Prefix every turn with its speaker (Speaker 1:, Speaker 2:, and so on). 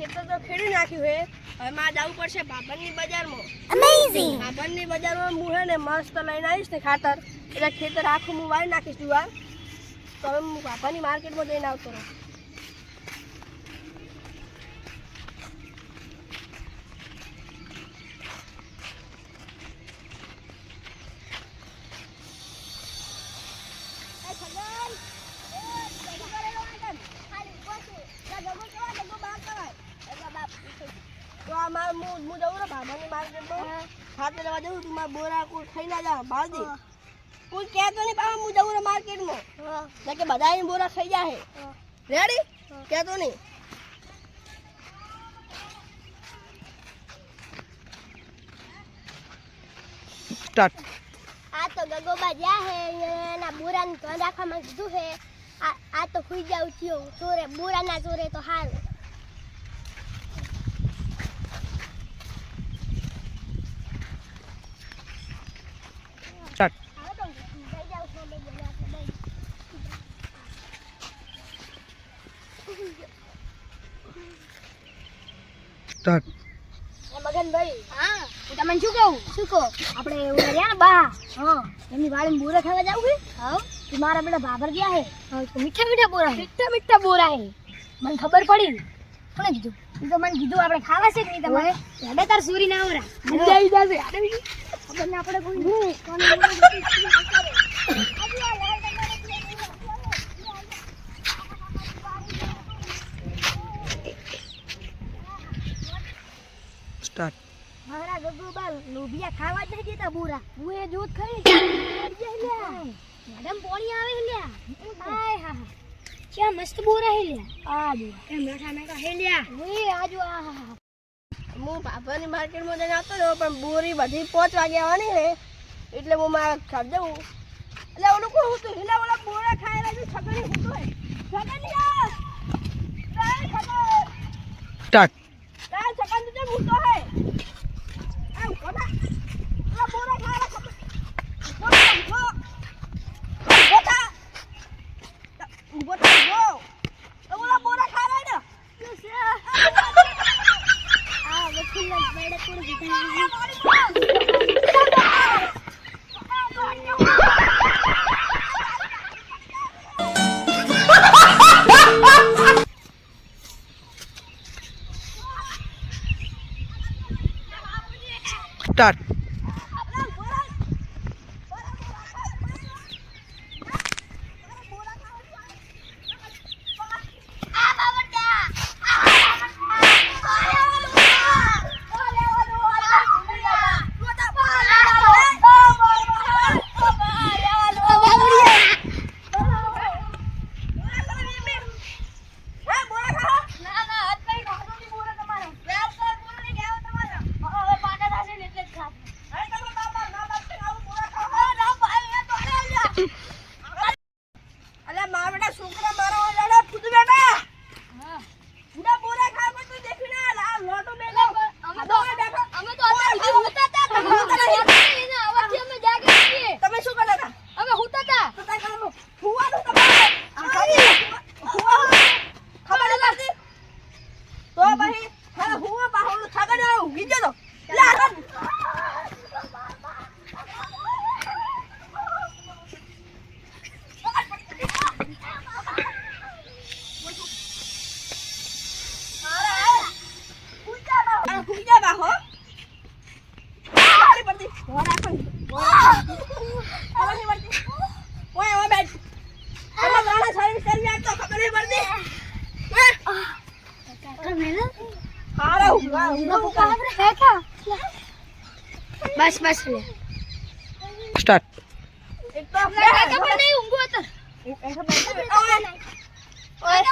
Speaker 1: ખેતર તો ખેડી નાખ્યું હે હવે મારે જવું પડશે ભાભરની બજારમાં અમેઝિંગ ભાભરની બજારમાં હું હે ને મસ્ત લઈને આવીશ ને ખાતર એટલે ખેતર આખું હું વાળી નાખીશ જુવાર તો હવે હું ભાભરની માર્કેટમાં જઈને આવતો રહું તો આ મારે હું જવું ને ભાભાની માર્કેટમાં ખાતર લેવા જવું તું મારા બોરા કોઈ ખાઈ ના જાવ ભાવ દે કોઈ કહેતો નહીં બાબા હું જવું ને માર્કેટમાં ના કે બધા બોરા ખાઈ જાય રેડી કહેતો નહીં
Speaker 2: સ્ટાર્ટ
Speaker 3: આ તો ગગોબા જ્યાં હે એના બોરાનું ધ્યાન રાખવામાં કીધું હે આ તો ખુઈ જાવ થયો ચોરે બોરાના ચોરે તો હારું
Speaker 2: સ્ટાર્ટ સ્ટાર્ટ
Speaker 3: મગનભાઈ હા હું તમને શું કહું આપણે રહ્યા ને બા હા એમની વાડીમાં બોરા ખાવા જાવ છે હા તો મારા બેટા ભાભર ગયા હે હા તો મીઠા મીઠા બોરા હે મને ખબર પડી કોને કીધું એ તો મને કીધું આપણે ખાવા છે કે નહીં તમારે હેડે તાર સુરી ના આવરા મજા આવી જશે ખબર ના આપણે કોઈ
Speaker 2: સ્ટાર્ટ
Speaker 3: મારા ગગુબા લોભિયા ખાવા જ નહીં દેતા બોરા હું એ જોત ખરી મેડમ પોણી આવે લ્યા હાય હા હા ક્યાં મસ્ત બોરા હે લ્યા આ જો એ મેઠા મેઠા હે લ્યા એ આજો આ હા
Speaker 1: હું ભાભાની માર્કેટમાં જઈને આવતો રહ્યો પણ બોરી બધી 5 વાગે આવવાની હે એટલે હું મારા ઘર જવું એટલે ઓલું કોઈ હું તો હિલા ઓલા બોરા ખાયેલા છે છગડી હું તો હે છગડી આ
Speaker 2: સ્ટાર્ટ
Speaker 1: છગન તો હું તો હે આ કોના ઓલા બોરા ખાયેલા ઓલા બોરા ખાયેલા ને
Speaker 3: આ વકીલ મેડે કોણ
Speaker 2: સ્ટાર્ટ
Speaker 1: અલા મારા બેટા છોકરા મારા લડા ફૂટ બેટા બુડા બોરા ખાવ તો દેખી ના લા લોટો બેગો અમે તો અત્યારે હુતા હતા અમે જાગે છીએ તમે શું કરતા હતા અમે હુતા હતા તો તા કામ હુવાનું તમારે ખબર નથી તો ભાઈ હા હુવા બાહોલું થાગડ ઊંઘી ગયો લે આગળ ભૂજા બાહો આલી પડતી ઓરા પણ ઓરા પડતી ઓય ઓ બેટ તમે રાણા સર્વિસ કરી આપ તો ખબર નહીં પડતી
Speaker 3: કાકા મેલા
Speaker 1: હારે હું
Speaker 3: કાબરે બેઠા બસ લે
Speaker 2: સ્ટાર્ટ
Speaker 1: એક તો
Speaker 3: કાકા પણ નહીં ઊંઘો તો
Speaker 1: એક